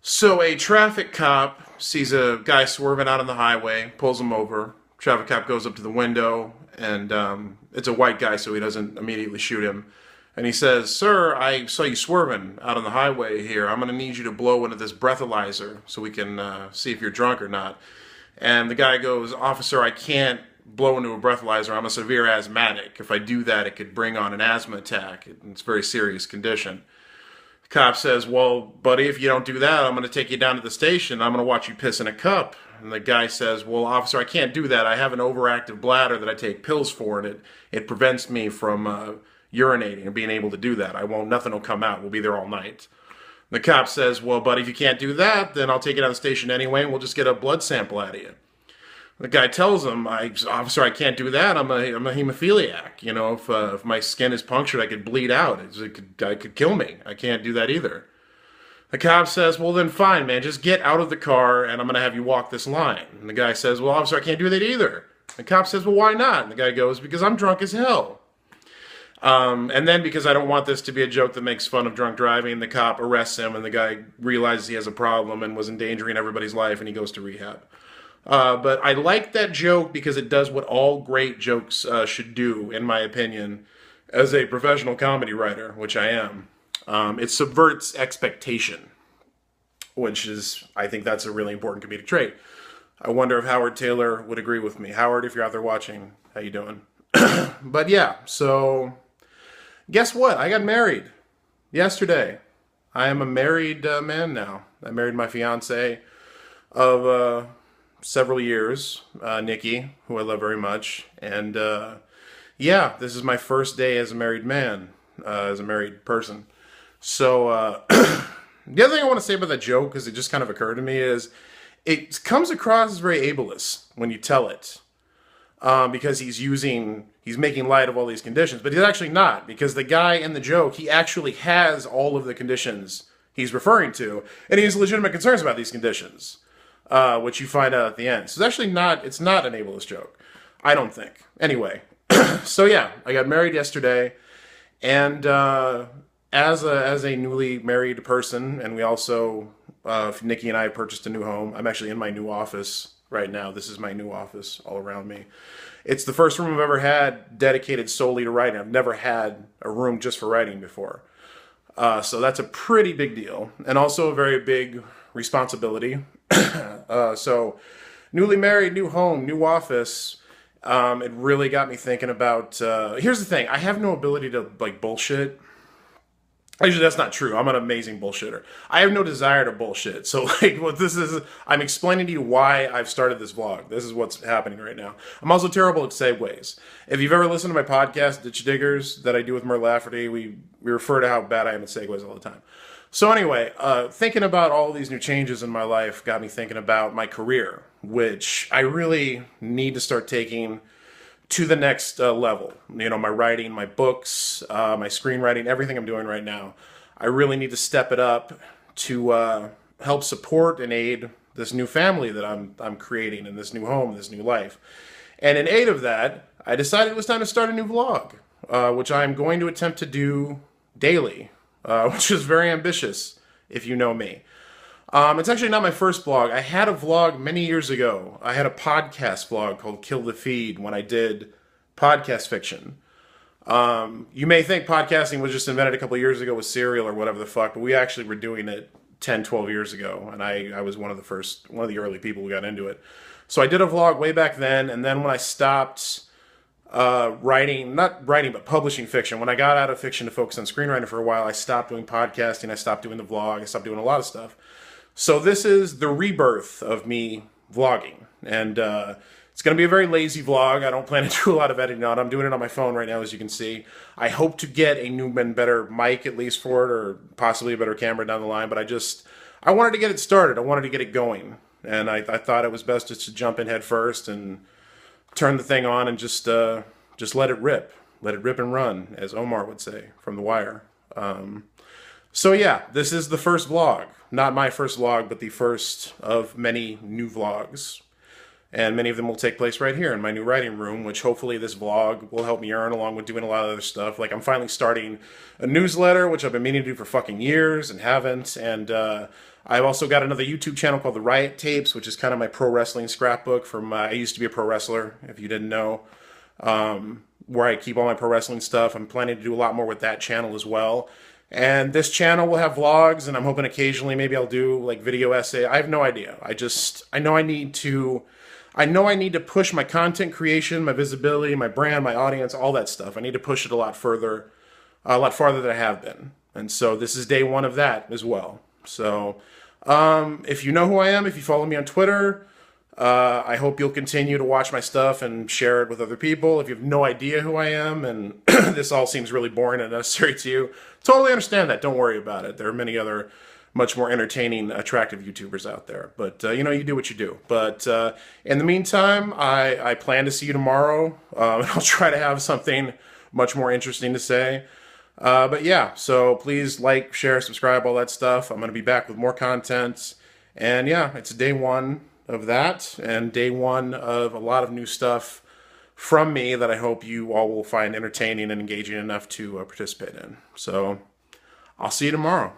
So a traffic cop sees a guy swerving out on the highway, pulls him over. Traffic cop goes up to the window, and it's a white guy, so he doesn't immediately shoot him. And he says, "Sir, I saw you swerving out on the highway here. I'm going to need you to blow into this breathalyzer so we can see if you're drunk or not." And the guy goes, "Officer, I can't blow into a breathalyzer. I'm a severe asthmatic. If I do that, it could bring on an asthma attack. It's a very serious condition." Cop says, "Well, buddy, if you don't do that, I'm going to take you down to the station. I'm going to watch you piss in a cup." And the guy says, "Well, officer, I can't do that. I have an overactive bladder that I take pills for, and it prevents me from urinating and being able to do that. I won't, nothing will come out. We'll be there all night." The cop says, "Well, buddy, if you can't do that, then I'll take you down to the station anyway, and we'll just get a blood sample out of you." The guy tells him, "Officer, I can't do that. I'm a hemophiliac. You know, if my skin is punctured, I could bleed out. I could kill me. I can't do that either." The cop says, "Well, then fine, man. Just get out of the car, and I'm going to have you walk this line." And the guy says, "Well, officer, I can't do that either." The cop says, "Well, why not?" And the guy goes, "Because I'm drunk as hell." And then, because I don't want this to be a joke that makes fun of drunk driving, the cop arrests him, and the guy realizes he has a problem and was endangering everybody's life, and he goes to rehab. But I like that joke because it does what all great jokes should do, in my opinion, as a professional comedy writer, which I am. It subverts expectation, which is, I think that's a really important comedic trait. I wonder if Howard Taylor would agree with me. Howard, if you're out there watching, how you doing? But yeah, so guess what? I got married yesterday. I am a married man now. I married my fiance of several years, Nikki, who I love very much. And yeah, this is my first day as a married man, as a married person. So the other thing I want to say about that joke, because it just kind of occurred to me, is it comes across as very ableist when you tell it. Because he's making light of all these conditions, but he's actually not, because the guy in the joke, he actually has all of the conditions he's referring to, and he has legitimate concerns about these conditions, which you find out at the end. So it's not an ableist joke, I don't think. Anyway, so yeah, I got married yesterday, and as a newly married person, and we also, Nikki and I purchased a new home. I'm actually in my new office right now. This is my new office all around me. It's the first room I've ever had dedicated solely to writing. I've never had a room just for writing before. So that's a pretty big deal, and also a very big responsibility. So newly married, new home, new office. It really got me thinking about, here's the thing. I have no ability to like bullshit. Actually, that's not true. I'm an amazing bullshitter. I have no desire to bullshit. So, like, what this is, I'm explaining to you why I've started this vlog. This is what's happening right now. I'm also terrible at segues. If you've ever listened to my podcast, Ditch Diggers, that I do with Mer Lafferty, we refer to how bad I am at segues all the time. So anyway, thinking about all these new changes in my life got me thinking about my career, which I really need to start taking to the next level. You know, my writing, my books, my screenwriting, everything I'm doing right now. I really need to step it up to help support and aid this new family that I'm creating in this new home, this new life. And in aid of that, I decided it was time to start a new vlog, which I'm going to attempt to do daily, which is very ambitious, if you know me. It's actually not my first vlog. I had a vlog many years ago. I had a podcast vlog called Kill the Feed when I did podcast fiction. You may think podcasting was just invented a couple years ago with Serial or whatever the fuck, but we actually were doing it 10, 12 years ago, and I was one of the early people who got into it. So I did a vlog way back then, and then when I stopped not writing, but publishing fiction, when I got out of fiction to focus on screenwriting for a while, I stopped doing podcasting, I stopped doing the vlog, I stopped doing a lot of stuff. So this is the rebirth of me vlogging, and it's going to be a very lazy vlog. I don't plan to do a lot of editing on it. I'm doing it on my phone right now, as you can see. I hope to get a new and better mic, at least for it, or possibly a better camera down the line, but I wanted to get it started. I wanted to get it going, and I thought it was best just to jump in head first and turn the thing on and just let it rip. Let it rip and run, as Omar would say from The Wire. So yeah, this is the first vlog. Not my first vlog, but the first of many new vlogs. And many of them will take place right here in my new writing room, which hopefully this vlog will help me earn, along with doing a lot of other stuff. Like, I'm finally starting a newsletter, which I've been meaning to do for fucking years and haven't. And I've also got another YouTube channel called The Riot Tapes, which is kind of my pro wrestling scrapbook from, I used to be a pro wrestler, if you didn't know, where I keep all my pro wrestling stuff. I'm planning to do a lot more with that channel as well. And this channel will have vlogs, and I'm hoping occasionally maybe I'll do like video essay. I have no idea. I know I need to push my content creation, my visibility, my brand, my audience, all that stuff. I need to push it a lot farther than I have been. And so this is day one of that as well. So if you know who I am, if you follow me on Twitter, I hope you'll continue to watch my stuff and share it with other people. If you have no idea who I am and this all seems really boring and unnecessary to you, totally understand that. Don't worry about it. There are many other much more entertaining, attractive YouTubers out there. But, you do what you do. But in the meantime, I plan to see you tomorrow. I'll try to have something much more interesting to say. But yeah, so please like, share, subscribe, all that stuff. I'm going to be back with more content. And yeah, it's day one of that and day one of a lot of new stuff from me that I hope you all will find entertaining and engaging enough to participate in. So I'll see you tomorrow.